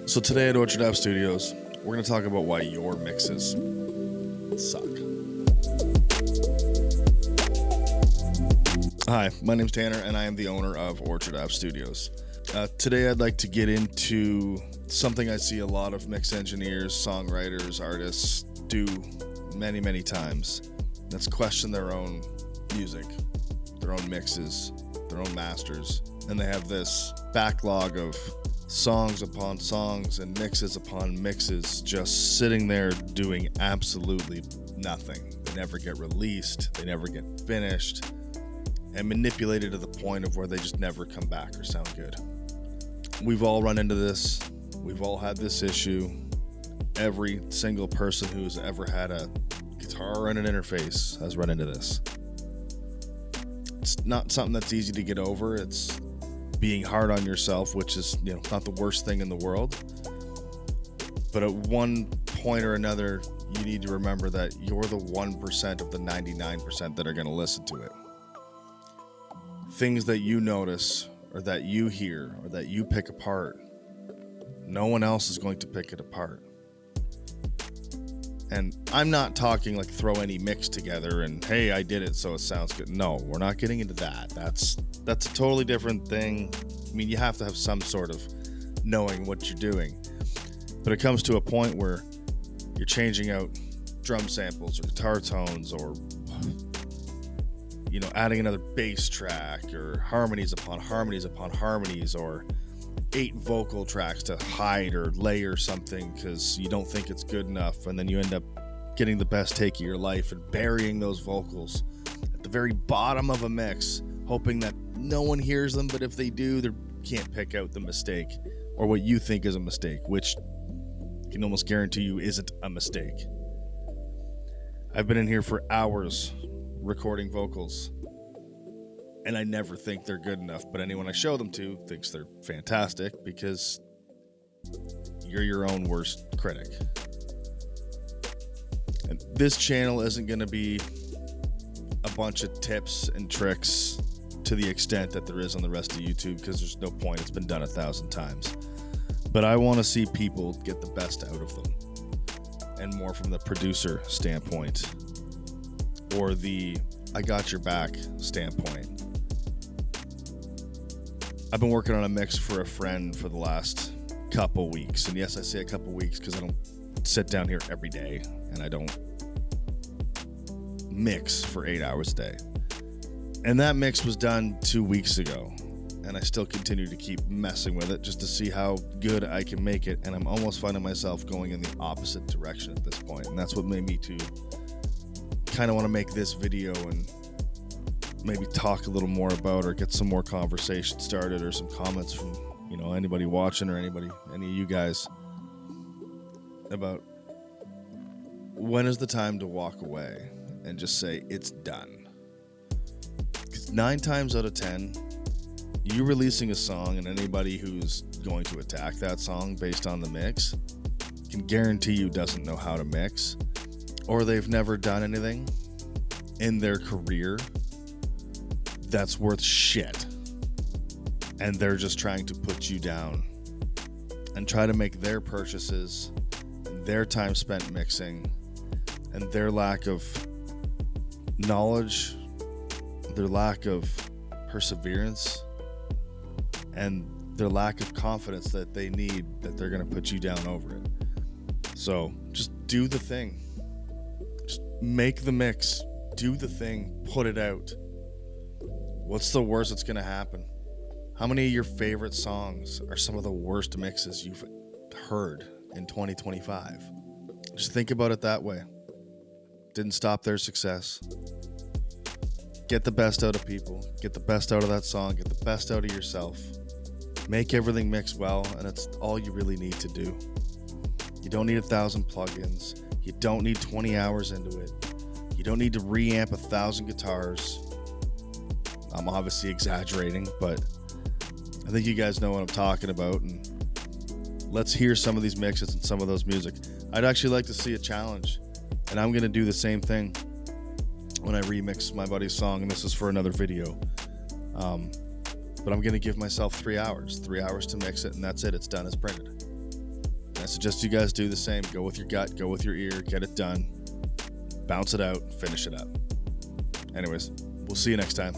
So today at Orchard Ave Studios, we're going to talk about why your mixes suck. Hi, my name's Tanner, and I am the owner of Orchard Ave Studios. Today I'd like to get into something I see a lot of mix engineers, songwriters, artists do many, many times. That's question their own music, their own mixes, their own masters. And they have this backlog of songs upon songs and mixes upon mixes just sitting there doing absolutely nothing. They never get released, they never get finished, and manipulated to the point of where they just never come back or sound good. We've all run into this. We've all had this issue. Every single person who's ever had a guitar and an interface has run into this. It's not something that's easy to get over. It's being hard on yourself, which is, not the worst thing in the world. But at one point or another, you need to remember that you're the 1% of the 99% that are going to listen to it. Things that you notice or that you hear or that you pick apart, no one else is going to pick it apart. And I'm not talking like throw any mix together and, hey, I did it so it sounds good. No, we're not getting into that. That's a totally different thing. I mean, you have to have some sort of knowing what you're doing. But it comes to a point where you're changing out drum samples or guitar tones or, adding another bass track or harmonies upon harmonies upon harmonies or 8 vocal tracks to hide or layer something because you don't think it's good enough, and then you end up getting the best take of your life and burying those vocals at the very bottom of a mix, hoping that no one hears them, but if they do, they can't pick out the mistake or what you think is a mistake, which I can almost guarantee you isn't a mistake. I've been in here for hours recording vocals, and I never think they're good enough, but anyone I show them to thinks they're fantastic because you're your own worst critic. And this channel isn't going to be a bunch of tips and tricks to the extent that there is on the rest of YouTube, because there's no point. It's been done 1,000 times. But I want to see people get the best out of them, and more from the producer standpoint or the I got your back standpoint. I've been working on a mix for a friend for the last couple weeks. And yes, I say a couple weeks because I don't sit down here every day and I don't mix for 8 hours a day. And that mix was done 2 weeks ago. And I still continue to keep messing with it just to see how good I can make it. And I'm almost finding myself going in the opposite direction at this point. And that's what made me to kind of want to make this video and maybe talk a little more about or get some more conversation started or some comments from, anybody watching or any of you guys about when is the time to walk away and just say it's done. Because 9 times out of 10, you releasing a song and anybody who's going to attack that song based on the mix can guarantee you doesn't know how to mix, or they've never done anything in their career that's worth shit, and they're just trying to put you down and try to make their purchases, their time spent mixing, and their lack of knowledge, their lack of perseverance, and their lack of confidence that they need, that they're going to put you down over it. So just do the thing. Just make the mix, do the thing, put it out. What's the worst that's going to happen? How many of your favorite songs are some of the worst mixes you've heard in 2025? Just think about it that way. Didn't stop their success. Get the best out of people. Get the best out of that song. Get the best out of yourself. Make everything mix well, and it's all you really need to do. You don't need 1,000 plugins. You don't need 20 hours into it. You don't need to reamp 1,000 guitars. I'm obviously exaggerating, but I think you guys know what I'm talking about, and let's hear some of these mixes and some of those music. I'd actually like to see a challenge, and I'm going to do the same thing when I remix my buddy's song, and this is for another video. But I'm going to give myself 3 hours to mix it, and that's it. It's done. It's printed. I suggest you guys do the same. Go with your gut, go with your ear, get it done, bounce it out, finish it up. Anyways, we'll see you next time.